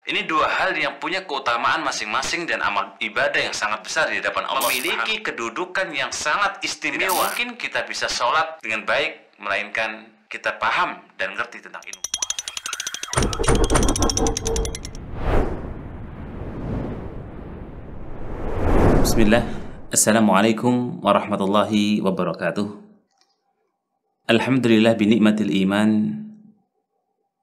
Ini dua hal yang punya keutamaan masing-masing dan amal ibadah yang sangat besar di hadapan Allah. Memiliki kedudukan yang sangat istimewa. Tidak mungkin kita bisa sholat dengan baik, melainkan kita paham dan ngerti tentang ilmu. Bismillah. Assalamualaikum warahmatullahi wabarakatuh. Alhamdulillah binikmatil iman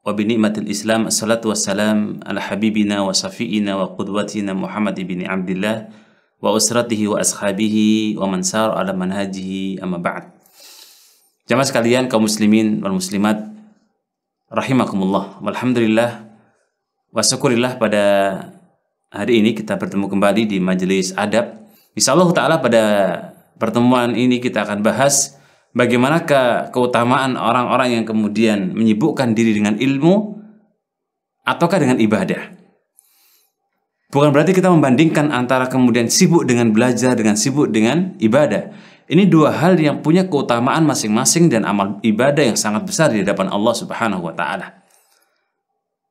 wa binikmatil Islam, assalatu wassalam ala habibina wa safiina wa qudwatina Muhammad ibn Abdillah wa usratihi wa ashabihi wa man sar ala manhajihi, amma ba'd. Jamaah sekalian, kaum muslimin wal muslimat rahimakumullah. Walhamdulillah wa syukurillah, pada hari ini kita bertemu kembali di majelis adab. Insyaallah taala pada pertemuan ini kita akan bahas bagaimanakah keutamaan orang-orang yang kemudian menyibukkan diri dengan ilmu ataukah dengan ibadah. Bukan berarti kita membandingkan antara kemudian sibuk dengan belajar dengan sibuk dengan ibadah. Ini dua hal yang punya keutamaan masing-masing dan amal ibadah yang sangat besar di hadapan Allah Subhanahu wa taala.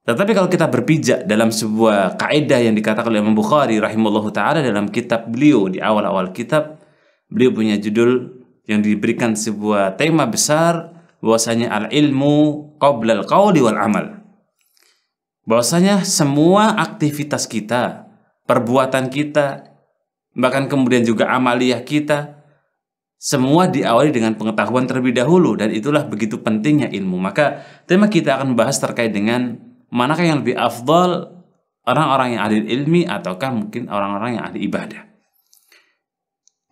Tetapi kalau kita berpijak dalam sebuah kaidah yang dikatakan oleh Imam Bukhari rahimahullahu taala dalam kitab beliau, di awal-awal kitab beliau punya judul yang diberikan sebuah tema besar, bahwasanya al-ilmu qabla al-qawli wal amal. Bahwasanya semua aktivitas kita, perbuatan kita, bahkan kemudian juga amaliyah kita, semua diawali dengan pengetahuan terlebih dahulu, dan itulah begitu pentingnya ilmu. Maka tema kita akan membahas terkait dengan manakah yang lebih afdal, orang-orang yang ahli ilmi ataukah mungkin orang-orang yang ahli ibadah.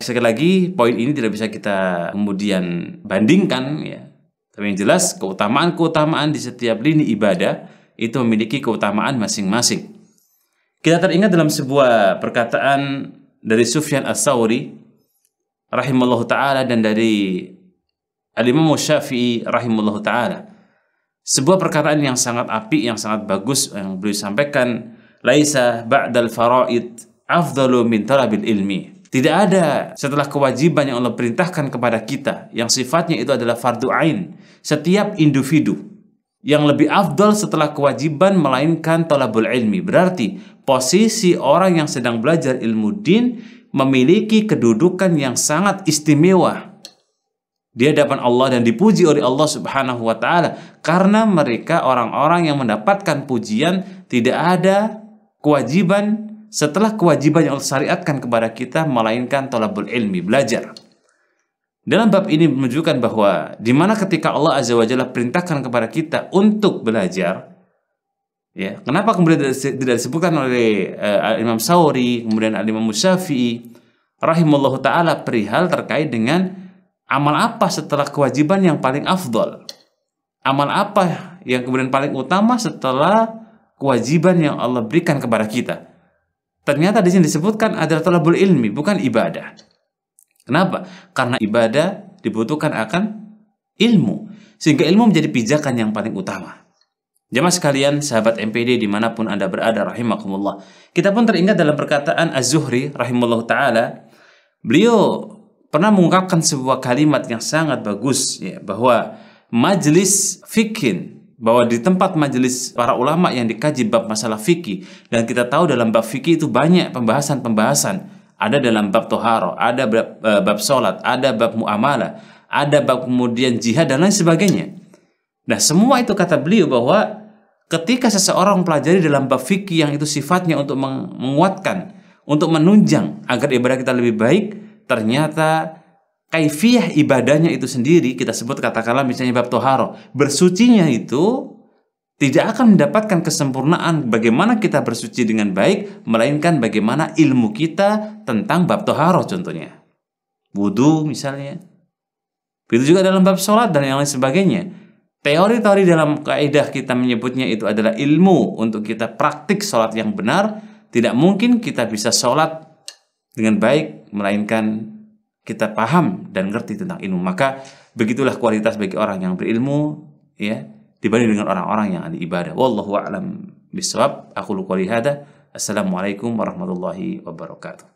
Sekali lagi, poin ini tidak bisa kita kemudian bandingkan, ya. Tapi yang jelas, keutamaan-keutamaan di setiap lini ibadah itu memiliki keutamaan masing-masing. Kita teringat dalam sebuah perkataan dari Sufyan Ats-Tsauri rahimallahu ta'ala dan dari Al-Imam Syafi'i rahimallahu ta'ala. Sebuah perkataan yang sangat apik, yang sangat bagus yang beliau sampaikan, laisa ba'dal faraid afdalu min talabil ilmi. Tidak ada setelah kewajiban yang Allah perintahkan kepada kita yang sifatnya itu adalah fardu ain, setiap individu, yang lebih afdal setelah kewajiban melainkan talabul ilmi. Berarti posisi orang yang sedang belajar ilmu din memiliki kedudukan yang sangat istimewa di hadapan Allah dan dipuji oleh Allah Subhanahu wa taala, karena mereka orang-orang yang mendapatkan pujian. Tidak ada kewajiban setelah kewajiban yang Allah syariatkan kepada kita melainkan talabul ilmi, belajar. Dalam bab ini menunjukkan bahwa di mana ketika Allah Azza wa Jalla perintahkan kepada kita untuk belajar, ya, kenapa kemudian tidak disebutkan oleh Imam Tsauri, kemudian Imam Syafi'i rahimallahu taala perihal terkait dengan amal apa setelah kewajiban yang paling afdal? Amal apa yang kemudian paling utama setelah kewajiban yang Allah berikan kepada kita? Ternyata di sini disebutkan adalah talabul ilmi, bukan ibadah. Kenapa? Karena ibadah dibutuhkan akan ilmu, sehingga ilmu menjadi pijakan yang paling utama. Jamaah sekalian, sahabat MPD dimanapun Anda berada rahimakumullah, kita pun teringat dalam perkataan Az-Zuhri rahimahullah ta'ala. Beliau pernah mengungkapkan sebuah kalimat yang sangat bagus, ya, bahwa majlis fikih, bahwa di tempat majelis para ulama yang dikaji bab masalah fikih, dan kita tahu dalam bab fikih itu banyak pembahasan-pembahasan. Ada dalam bab toharo, ada bab sholat, ada bab muamalah, ada bab kemudian jihad dan lain sebagainya. Nah, semua itu kata beliau bahwa ketika seseorang mempelajari dalam bab fikih yang itu sifatnya untuk menguatkan, untuk menunjang agar ibadah kita lebih baik, ternyata kaifiyah ibadahnya itu sendiri, kita sebut katakanlah misalnya bab toharo, bersucinya itu tidak akan mendapatkan kesempurnaan bagaimana kita bersuci dengan baik, melainkan bagaimana ilmu kita tentang bab toharo, contohnya wudu misalnya. Begitu juga dalam bab sholat dan yang lain sebagainya. Teori-teori dalam kaidah kita menyebutnya itu adalah ilmu untuk kita praktik sholat yang benar. Tidak mungkin kita bisa sholat dengan baik melainkan kita paham dan ngerti tentang ilmu. Maka begitulah kualitas bagi orang yang berilmu, ya, dibanding dengan orang-orang yang ahli ibadah. Wallahu a'lam bishawab. Aku qouli hada. Assalamualaikum warahmatullahi wabarakatuh.